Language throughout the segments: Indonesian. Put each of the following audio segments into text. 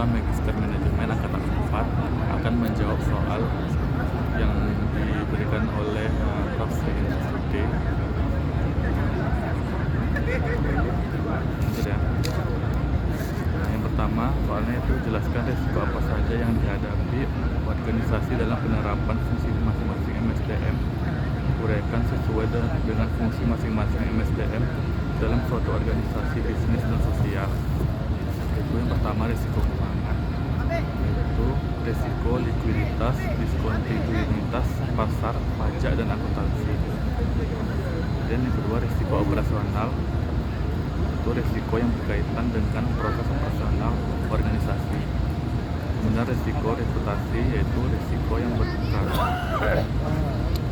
mahasiswa Magister Manajemen Angkatan 4 akan menjawab soal yang diberikan oleh Prof. Sudi. Ya. Nah, yang pertama soalnya itu jelaskan resiko apa saja yang dihadapi organisasi dalam penerapan fungsi masing-masing MSDM. Uraikan sesuai dengan fungsi masing-masing MSDM dalam suatu organisasi bisnis dan sosial. Itu yang pertama risiko keuangan, yaitu risiko likuiditas, diskontinuitas pasar, pajak dan akuntansi. Dan yang kedua risiko operasional, itu risiko yang berkaitan dengan proses operasional organisasi. Kemudian risiko reputasi, yaitu risiko yang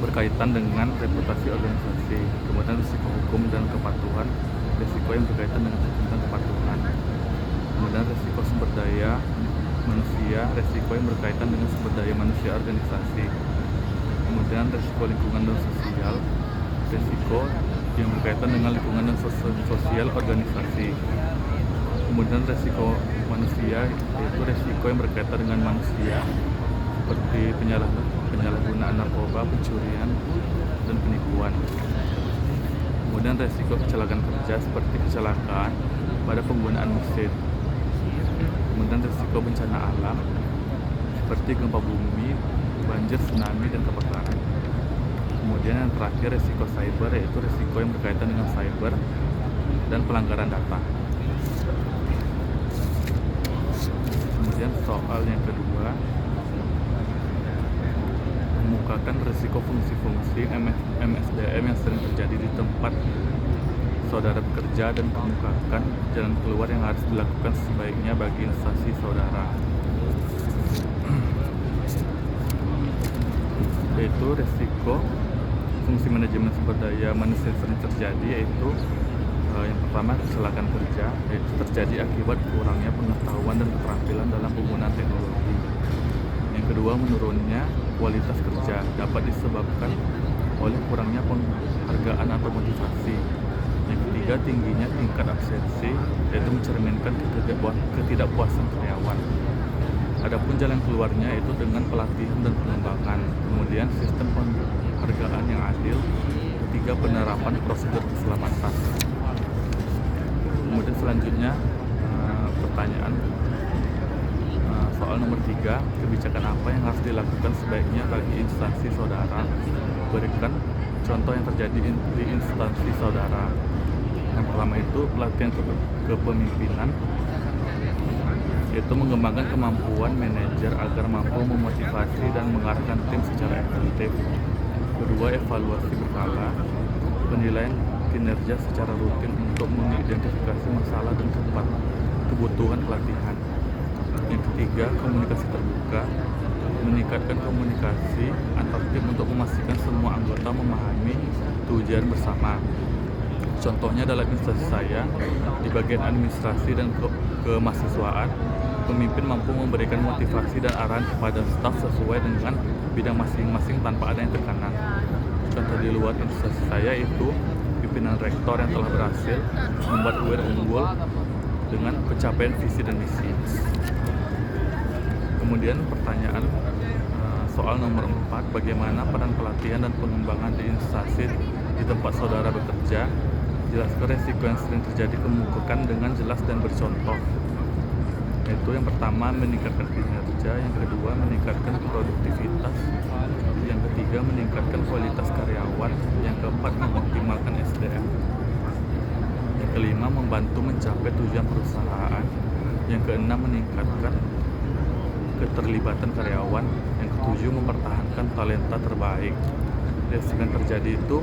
berkaitan dengan reputasi organisasi. Kemudian risiko hukum dan kepatuhan, risiko yang berkaitan dengan hukum dan kepatuhan. Kemudian risiko sumber daya manusia, risiko yang berkaitan dengan sumber daya manusia organisasi. Kemudian risiko lingkungan dan sosial, risiko yang berkaitan dengan lingkungan dan sosial organisasi. Kemudian risiko manusia, yaitu risiko yang berkaitan dengan manusia seperti penyalahgunaan narkoba, pencurian, dan penipuan. Kemudian risiko kecelakaan kerja seperti kecelakaan pada penggunaan mesin. Kemudian risiko bencana alam seperti gempa bumi, banjir, tsunami, dan kebakaran. Kemudian yang terakhir risiko cyber, yaitu risiko yang berkaitan dengan cyber dan pelanggaran data. Kemudian soal yang kedua, mengemukakan risiko fungsi-fungsi MSDM yang sering terjadi di tempat saudara bekerja dan mengemukakan jalan keluar yang harus dilakukan sebaiknya bagi instansi saudara. Yaitu risiko fungsi manajemen sumber daya manusia sering terjadi, yaitu yang pertama kecelakaan kerja, yaitu terjadi akibat kurangnya pengetahuan dan keterampilan dalam penggunaan teknologi. Yang kedua, menurunnya kualitas kerja dapat disebabkan oleh kurangnya penghargaan atau motivasi. Yang ketiga, tingginya tingkat absensi, yaitu mencerminkan ketidakpuasan karyawan. Adapun jalan keluarnya itu dengan pelatihan dan pengembangan. Kemudian sistem penghargaan yang adil. Ketiga, penerapan prosedur keselamatan. Kemudian selanjutnya pertanyaan soal nomor 3, kebijakan apa yang harus dilakukan sebaiknya bagi instansi saudara? Berikan contoh yang terjadi di instansi saudara. Yang pertama itu pelatihan kepemimpinan, yaitu mengembangkan kemampuan manajer agar mampu memotivasi dan mengarahkan tim secara efektif. Kedua, evaluasi berkala, penilaian kinerja secara rutin untuk mengidentifikasi masalah dan kebutuhan pelatihan. Yang ketiga, komunikasi terbuka, meningkatkan komunikasi antar tim untuk memastikan semua anggota memahami tujuan bersama. Contohnya dalam instansi saya, di bagian administrasi dan kemahasiswaan, pemimpin mampu memberikan motivasi dan arahan kepada staf sesuai dengan bidang masing-masing tanpa ada yang tekanan. Contoh di luar instansi saya itu pimpinan rektor yang telah berhasil membuat UIR unggul dengan pencapaian visi dan misi. Kemudian pertanyaan soal nomor 4, bagaimana peran pelatihan dan pengembangan di instansi di tempat saudara bekerja? Jelaskan resiko yang sering terjadi, kemukakan dengan jelas dan bercontoh. Yaitu yang pertama, meningkatkan kinerja. Yang kedua, meningkatkan produktivitas. Yang ketiga, meningkatkan kualitas karyawan. Yang keempat, mengoptimalkan SDM. Yang kelima, membantu mencapai tujuan perusahaan. Yang keenam, meningkatkan keterlibatan karyawan. Yang ketujuh, mempertahankan talenta terbaik. Risiko yang terjadi itu,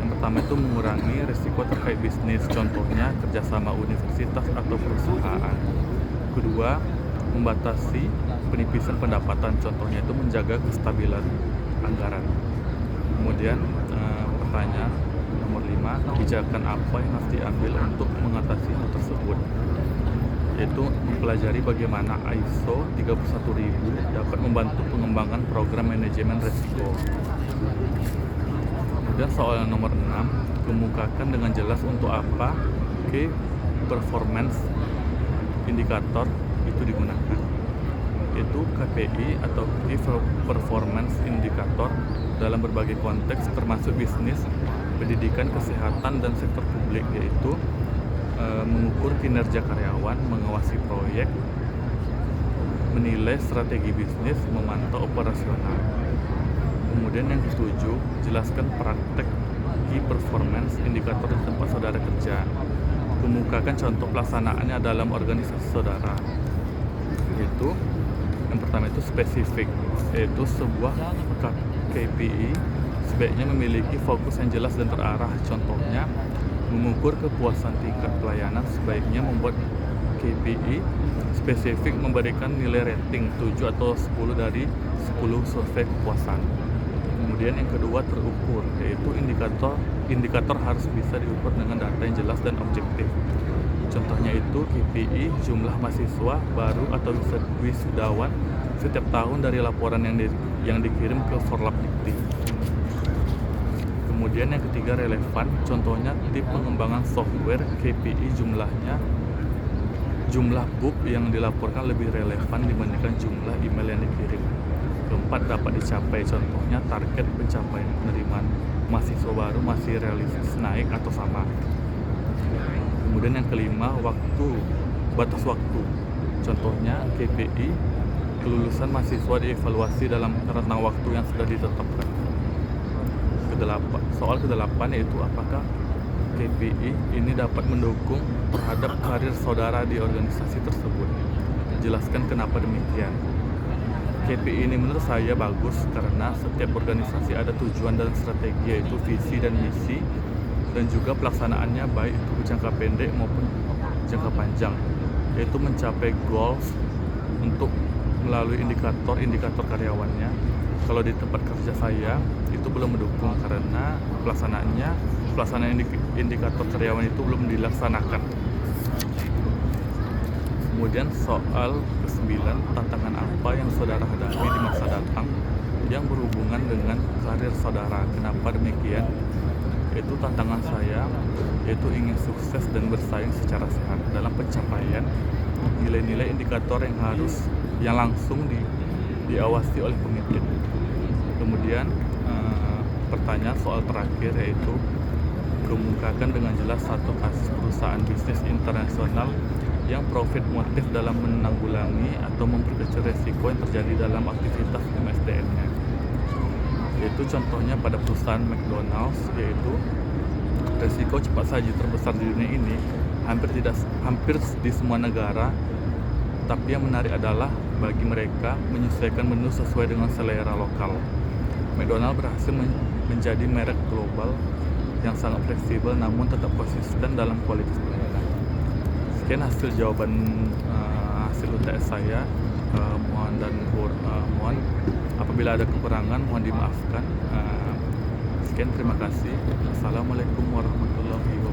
yang pertama itu mengurangi risiko terkait bisnis, contohnya kerjasama universitas atau perusahaan. Kedua, membatasi penipisan pendapatan, contohnya itu menjaga kestabilan anggaran. Kemudian pertanyaan nomor 5, kebijakan apa yang harus diambil untuk mengatasi hal tersebut? Yaitu mempelajari bagaimana ISO 31000 dapat membantu pengembangan program manajemen risiko. Kemudian soal nomor 6, kemukakan dengan jelas untuk apa key performance indikator itu itu digunakan, yaitu KPI atau Key Performance Indicator dalam berbagai konteks termasuk bisnis, pendidikan, kesehatan, dan sektor publik, yaitu mengukur kinerja karyawan, mengawasi proyek, menilai strategi bisnis, memantau operasional. Kemudian yang ketujuh, jelaskan praktek Key Performance Indicator di tempat saudara kerja. Kemukakan contoh pelaksanaannya dalam organisasi saudara. Yaitu yang pertama itu spesifik, yaitu sebuah KPI sebaiknya memiliki fokus yang jelas dan terarah. Contohnya, mengukur kepuasan tingkat pelayanan sebaiknya membuat KPI spesifik memberikan nilai rating 7 atau 10 dari 10 survei kepuasan. Kemudian yang kedua, terukur, yaitu indikator harus bisa diukur dengan data yang jelas dan objektif. Contohnya itu KPI jumlah mahasiswa baru atau wisudawan setiap tahun dari laporan yang dikirim ke Forlapdikti. Kemudian yang ketiga, relevan, contohnya tip pengembangan software KPI jumlah book yang dilaporkan lebih relevan dibandingkan jumlah email yang dikirim. Keempat, dapat dicapai, contohnya target pencapaian penerimaan mahasiswa baru masih realistis, naik, atau sama. Kemudian yang kelima, batas waktu, contohnya KPI kelulusan mahasiswa dievaluasi dalam rentang waktu yang sudah ditetapkan. Soal ke-8 yaitu apakah KPI ini dapat mendukung terhadap karir saudara di organisasi tersebut. Jelaskan kenapa demikian. KPI ini menurut saya bagus karena setiap organisasi ada tujuan dan strategi, yaitu visi dan misi, dan juga pelaksanaannya baik itu jangka pendek maupun jangka panjang, yaitu mencapai goals untuk melalui indikator karyawannya. Kalau di tempat kerja saya itu belum mendukung karena pelaksanaan indikator karyawan itu belum dilaksanakan. Kemudian soal ke-9, tantangan apa yang saudara hadapi di masa datang yang berhubungan dengan karir saudara. Kenapa demikian? Yaitu tantangan saya yaitu ingin sukses dan bersaing secara sehat dalam pencapaian nilai-nilai indikator yang langsung diawasi oleh pemimpin. Kemudian pertanyaan soal terakhir yaitu kemukakan dengan jelas satu kasus perusahaan bisnis internasional yang profit motif dalam menanggulangi atau memperkecil resiko yang terjadi dalam aktivitas MSDN-nya. Yaitu contohnya pada perusahaan McDonald's, yaitu resiko cepat saji terbesar di dunia ini hampir di semua negara. Tapi yang menarik adalah bagi mereka menyesuaikan menu sesuai dengan selera lokal. McDonald's berhasil menjadi merek global yang sangat fleksibel namun tetap konsisten dalam kualitas pelayanan. Sekian hasil jawaban hasil UTS saya. Mohon apabila ada kekurangan mohon dimaafkan. Sekian, terima kasih. Assalamualaikum warahmatullahi wabarakatuh.